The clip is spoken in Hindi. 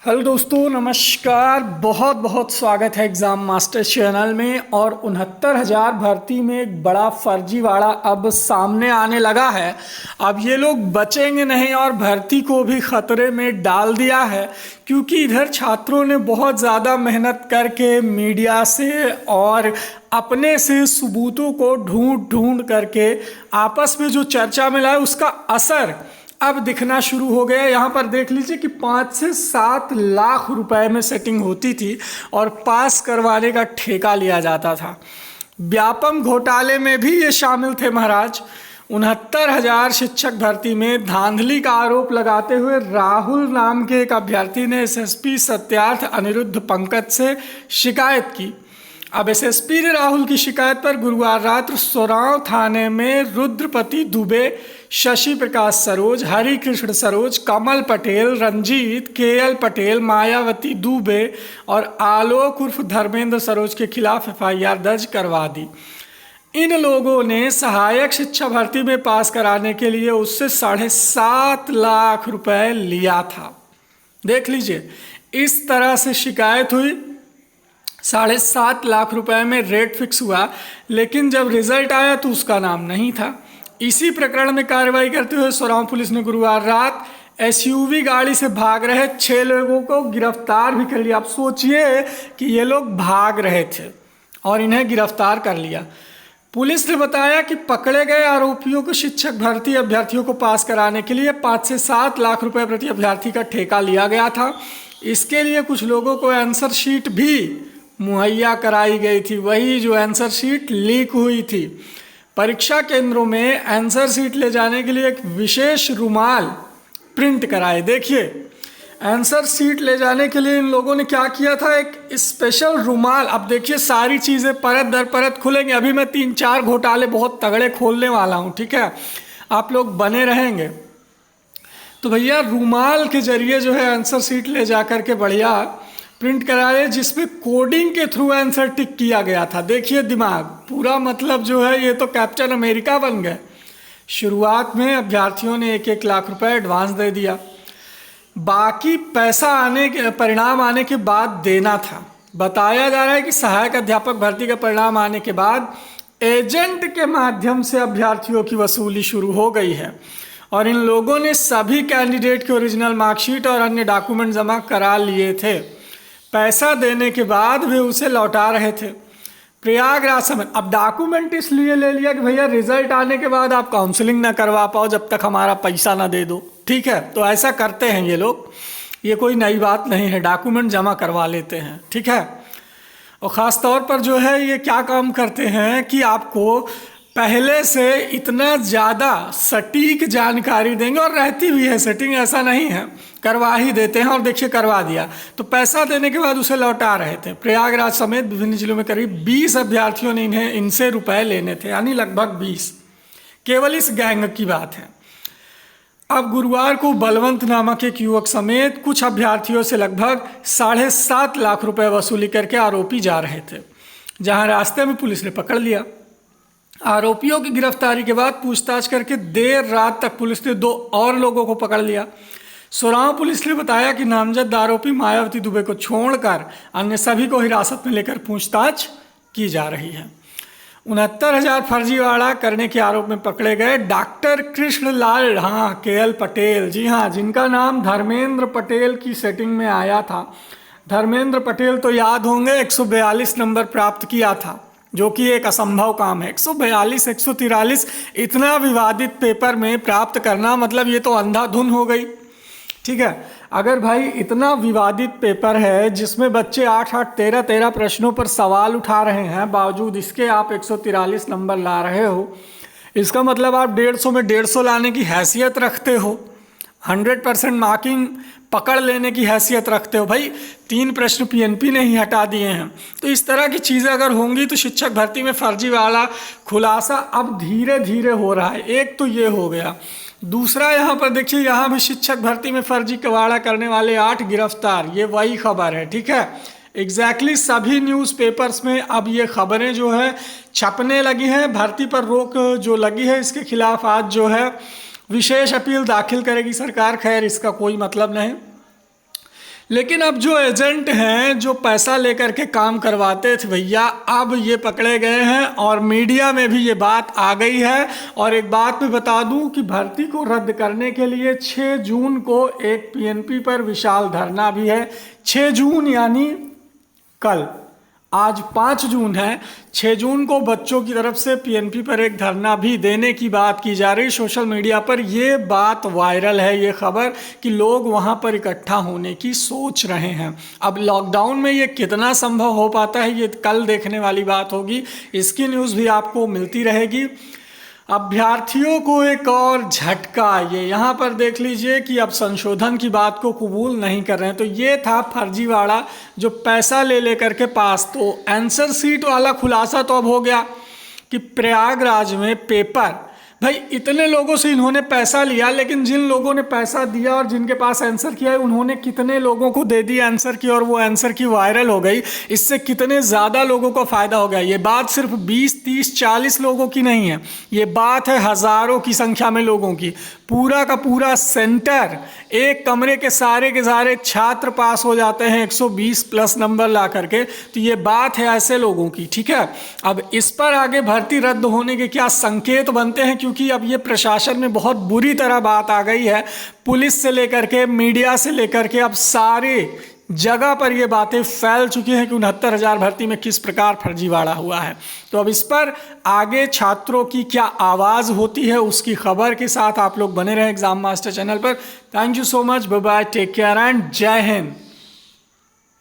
हेलो दोस्तों, नमस्कार। बहुत बहुत स्वागत है एग्ज़ाम मास्टर चैनल में। और 69,000 भर्ती में एक बड़ा फर्जीवाड़ा अब सामने आने लगा है। अब ये लोग बचेंगे नहीं और भर्ती को भी ख़तरे में डाल दिया है, क्योंकि इधर छात्रों ने बहुत ज़्यादा मेहनत करके मीडिया से और अपने से सबूतों को ढूंढ ढूंढ करके आपस में जो चर्चा में लाए, उसका असर अब दिखना शुरू हो गया। यहाँ पर देख लीजिए कि 5 से 7 लाख रुपए में सेटिंग होती थी और पास करवाने का ठेका लिया जाता था। व्यापम घोटाले में भी ये शामिल थे महाराज। 69,000 शिक्षक भर्ती में धांधली का आरोप लगाते हुए राहुल नाम के एक अभ्यर्थी ने एसएसपी सत्यार्थ अनिरुद्ध पंकज से शिकायत की। अब एसएसपी ने राहुल की शिकायत पर गुरुवार रात सोरांव थाने में रुद्रपति दुबे, शशि प्रकाश सरोज, हरिकृष्ण सरोज, कमल पटेल, रंजीत, केएल पटेल, मायावती दुबे और आलोक उर्फ धर्मेंद्र सरोज के खिलाफ एफआईआर दर्ज करवा दी। इन लोगों ने सहायक शिक्षा भर्ती में पास कराने के लिए उससे 7.5 लाख रुपए लिया था। देख लीजिए, इस तरह से शिकायत हुई, 7.5 लाख रुपए में रेट फिक्स हुआ, लेकिन जब रिजल्ट आया तो उसका नाम नहीं था। इसी प्रकरण में कार्रवाई करते हुए सोरांव पुलिस ने गुरुवार रात एसयूवी गाड़ी से भाग रहे 6 लोगों को गिरफ्तार भी कर लिया। आप सोचिए कि ये लोग भाग रहे थे और इन्हें गिरफ्तार कर लिया। पुलिस ने बताया कि पकड़े गए आरोपियों को शिक्षक भर्ती अभ्यर्थियों को पास कराने के लिए 5 से 7 लाख रुपए प्रति अभ्यर्थी का ठेका लिया गया था। इसके लिए कुछ लोगों को आंसर शीट भी मुहैया कराई गई थी, वही जो आंसर शीट लीक हुई थी। परीक्षा केंद्रों में आंसर शीट ले जाने के लिए एक विशेष रुमाल प्रिंट कराए। देखिए, आंसर शीट ले जाने के लिए इन लोगों ने क्या किया था, एक स्पेशल रुमाल। अब देखिए, सारी चीज़ें परत दर परत खुलेंगे। अभी मैं 3-4 घोटाले बहुत तगड़े खोलने वाला हूँ, ठीक है, आप लोग बने रहेंगे। तो भैया, रुमाल के जरिए जो है आंसर शीट ले जा कर के बढ़िया प्रिंट कराए, जिसमें कोडिंग के थ्रू आंसर टिक किया गया था। देखिए दिमाग पूरा, मतलब जो है ये तो कैप्टन अमेरिका बन गए। शुरुआत में अभ्यर्थियों ने 1-1 लाख रुपए एडवांस दे दिया, बाकी पैसा परिणाम आने के बाद देना था। बताया जा रहा है कि सहायक अध्यापक भर्ती का परिणाम आने के बाद एजेंट के माध्यम से अभ्यर्थियों की वसूली शुरू हो गई है और इन लोगों ने सभी कैंडिडेट के ओरिजिनल मार्कशीट और अन्य डॉक्यूमेंट जमा करा लिए थे। पैसा देने के बाद वे उसे लौटा रहे थे। प्रयागराज समय अब डॉक्यूमेंट इसलिए ले लिया कि भैया रिजल्ट आने के बाद आप काउंसलिंग ना करवा पाओ जब तक हमारा पैसा ना दे दो, ठीक है। तो ऐसा करते हैं ये लोग, ये कोई नई बात नहीं है, डॉक्यूमेंट जमा करवा लेते हैं, ठीक है। और ख़ास तौर पर जो है ये क्या काम करते हैं कि आपको पहले से इतना ज़्यादा सटीक जानकारी देंगे, और रहती भी है सेटिंग, ऐसा नहीं है, करवा ही देते हैं। और देखिए, करवा दिया तो पैसा देने के बाद उसे लौटा रहे थे। प्रयागराज समेत विभिन्न जिलों में करीब 20 अभ्यर्थियों ने इनसे रुपए लेने थे, यानी लगभग 20, केवल इस गैंग की बात है। अब गुरुवार को बलवंत नामक एक युवक समेत कुछ अभ्यर्थियों से लगभग 7.5 लाख रुपए वसूली करके आरोपी जा रहे थे, जहां रास्ते में पुलिस ने पकड़ लिया। आरोपियों की गिरफ्तारी के बाद पूछताछ करके देर रात तक पुलिस ने 2 और लोगों को पकड़ लिया। सोरांव पुलिस ने बताया कि नामजद आरोपी मायावती दुबे को छोड़कर अन्य सभी को हिरासत में लेकर पूछताछ की जा रही है। 69,000 फर्जीवाड़ा करने के आरोप में पकड़े गए डॉक्टर कृष्णलाल, हाँ, केएल पटेल, जी हाँ, जिनका नाम धर्मेंद्र पटेल की सेटिंग में आया था। धर्मेंद्र पटेल तो याद होंगे, 142 नंबर प्राप्त किया था, जो कि एक असंभव काम है। 142, 143 इतना विवादित पेपर में प्राप्त करना, मतलब ये तो अंधाधुन हो गई, ठीक है। अगर भाई इतना विवादित पेपर है जिसमें बच्चे 8-8, 13-13 प्रश्नों पर सवाल उठा रहे हैं, बावजूद इसके आप 143 नंबर ला रहे हो, इसका मतलब आप 150 में 150 लाने की हैसियत रखते हो, 100% मार्किंग पकड़ लेने की हैसियत रखते हो। भाई 3 प्रश्न पीएनपी ने ही हटा दिए हैं। तो इस तरह की चीज़ें अगर होंगी तो शिक्षक भर्ती में फर्जीवाड़ा खुलासा अब धीरे धीरे हो रहा है। एक तो ये हो गया, दूसरा यहाँ पर देखिए, यहाँ भी शिक्षक भर्ती में फर्जीवाड़ा करने वाले 8 गिरफ्तार, ये वही खबर है, ठीक है। एग्जैक्टली सभी न्यूज़पेपर्स में अब ये खबरें जो है छपने लगी हैं। भर्ती पर रोक जो लगी है, इसके खिलाफ आज जो है विशेष अपील दाखिल करेगी सरकार। खैर, इसका कोई मतलब नहीं। लेकिन अब जो एजेंट हैं जो पैसा लेकर के काम करवाते थे भैया, अब ये पकड़े गए हैं और मीडिया में भी ये बात आ गई है। और एक बात मैं बता दूं कि भर्ती को रद्द करने के लिए 6 जून को एक पीएनपी पर विशाल धरना भी है। 6 जून यानी कल, आज 5 जून है, 6 जून को बच्चों की तरफ से पीएनपी पर एक धरना भी देने की बात की जा रही। सोशल मीडिया पर ये बात वायरल है, ये खबर कि लोग वहाँ पर इकट्ठा होने की सोच रहे हैं। अब लॉकडाउन में ये कितना संभव हो पाता है ये कल देखने वाली बात होगी, इसकी न्यूज़ भी आपको मिलती रहेगी। अभ्यर्थियों को एक और झटका, ये यहाँ पर देख लीजिए कि अब संशोधन की बात को कबूल नहीं कर रहे हैं। तो ये था फर्जीवाड़ा जो पैसा ले लेकर के पास। तो आंसर सीट वाला खुलासा तो अब हो गया कि प्रयागराज में पेपर, भाई इतने लोगों से इन्होंने पैसा लिया, लेकिन जिन लोगों ने पैसा दिया और जिनके पास आंसर किया है उन्होंने कितने लोगों को दे दी आंसर की और वो आंसर की वायरल हो गई। इससे कितने ज़्यादा लोगों को फ़ायदा हो गया। ये बात सिर्फ 20, 30, 40 लोगों की नहीं है, ये बात है हज़ारों की संख्या में लोगों की। पूरा का पूरा सेंटर, एक कमरे के सारे छात्र पास हो जाते हैं 120 प्लस नंबर ला करके। तो ये बात है ऐसे लोगों की, ठीक है। अब इस पर आगे भर्ती रद्द होने के क्या संकेत बनते हैं, क्योंकि अब ये प्रशासन में बहुत बुरी तरह बात आ गई है। पुलिस से लेकर के, मीडिया से लेकर के, अब सारे जगह पर ये बातें फैल चुकी हैं कि 69,000 भर्ती में किस प्रकार फर्जीवाड़ा हुआ है। तो अब इस पर आगे छात्रों की क्या आवाज़ होती है उसकी खबर के साथ आप लोग बने रहें एग्जाम मास्टर चैनल पर। Thank you so much, bye bye, take care and जय हिंद।